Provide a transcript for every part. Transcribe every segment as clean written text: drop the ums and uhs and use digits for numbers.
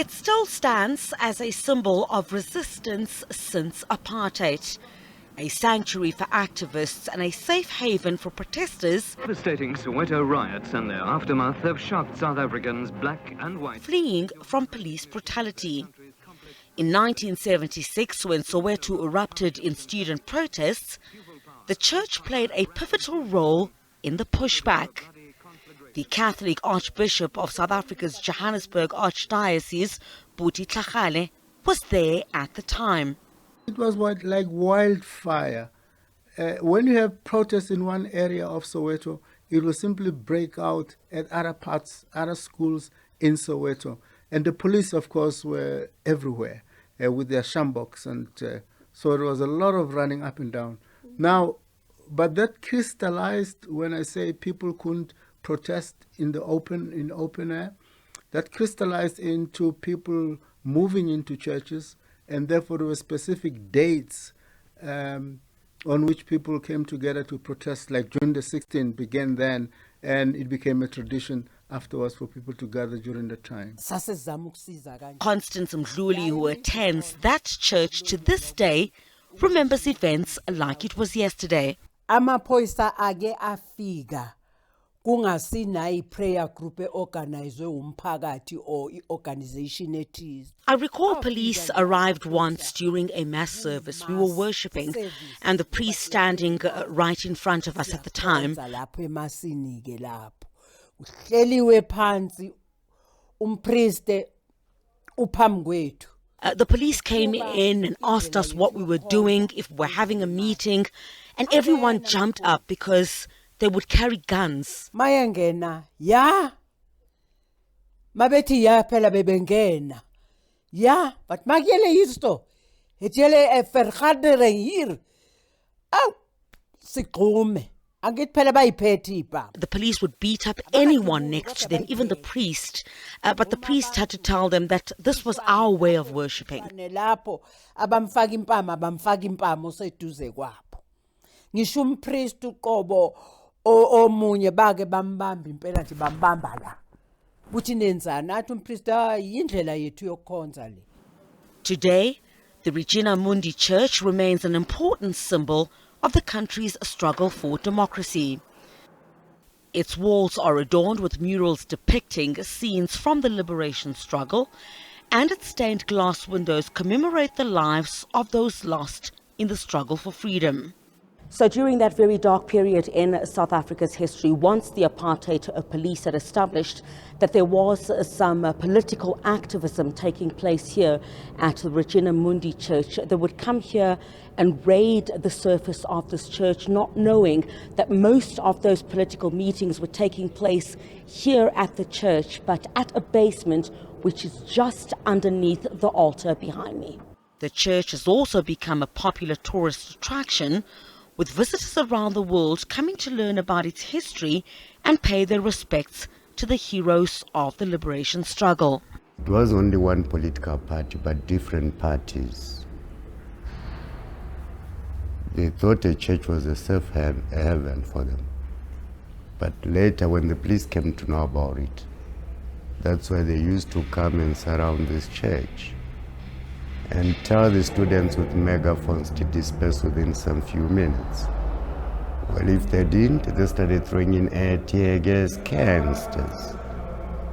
It still stands as a symbol of resistance since apartheid, a sanctuary for activists and a safe haven for protesters. Devastating Soweto riots and their aftermath have shocked South Africans, black and white, fleeing from police brutality. In 1976, when Soweto erupted in student protests, the church played a pivotal role in the pushback. The Catholic Archbishop of South Africa's Johannesburg Archdiocese, Buti Tlhagale, was there at the time. It was like wildfire. When you have protests in one area of Soweto, it will simply break out at other parts, other schools in Soweto. And the police, of course, were everywhere with their shamboks. And so there was a lot of running up and down. Now, but that crystallized when I say people couldn't protest in open air. That crystallized into people moving into churches, and therefore there were specific dates on which people came together to protest, like June the 16th began then, and it became a tradition afterwards for people to gather during the time. Constance Mdluli, who attends that church to this day, remembers events like it was yesterday. Amaphoyisa ake afika kungasina prayer group organizwe umphakathi or organization ethize. I recall police arrived once during a mass service. We were worshipping and the priest standing right in front of us at the time. Lapho emasini ke lapho uhleliwe phansi umpriest uphambi kwethu. The police came in and asked us what we were doing, if we were having a meeting, and everyone jumped up because they would carry guns. Mayangena, ya. Mabethi ya phela bebengena. Ya, but magele isto. Hetjele vergadering hier. Au, sigqume. Angit phela bayiphethe ipa. The police would beat up anyone next to them, even the priest. But the priest had to tell them that this was our way of worshipping. Lapho abamfaka impama oseduze kwapho. Ngisho umpriest uqobo omunye bake bambamba impela nje bambamba la. Buthi nenzana athi umpriest yindlela yethu yokukhonza le. Today, the Regina Mundi Church remains an important symbol of the country's struggle for democracy. Its walls are adorned with murals depicting scenes from the liberation struggle, and its stained glass windows commemorate the lives of those lost in the struggle for freedom. So during that very dark period in South Africa's history, once the apartheid police had established that there was some political activism taking place here at the Regina Mundi Church, they would come here and raid the surface of this church, not knowing that most of those political meetings were taking place here at the church, but at a basement which is just underneath the altar behind me. The church has also become a popular tourist attraction, with visitors around the world coming to learn about its history and pay their respects to the heroes of the liberation struggle. It was only one political party, but different parties. They thought the church was a safe haven for them. But later, when the police came to know about it, that's why they used to come and surround this church and tell the students with megaphones to disperse within some few minutes. Well, if they didn't, they started throwing in tear gas canisters,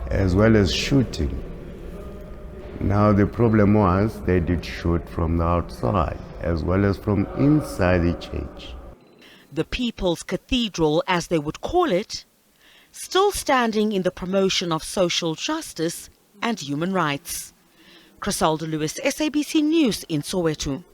as well as shooting. Now the problem was they did shoot from the outside, as well as from inside the church. The People's Cathedral, as they would call it, still standing in the promotion of social justice and human rights. Chriselda Lewis, SABC News in Soweto.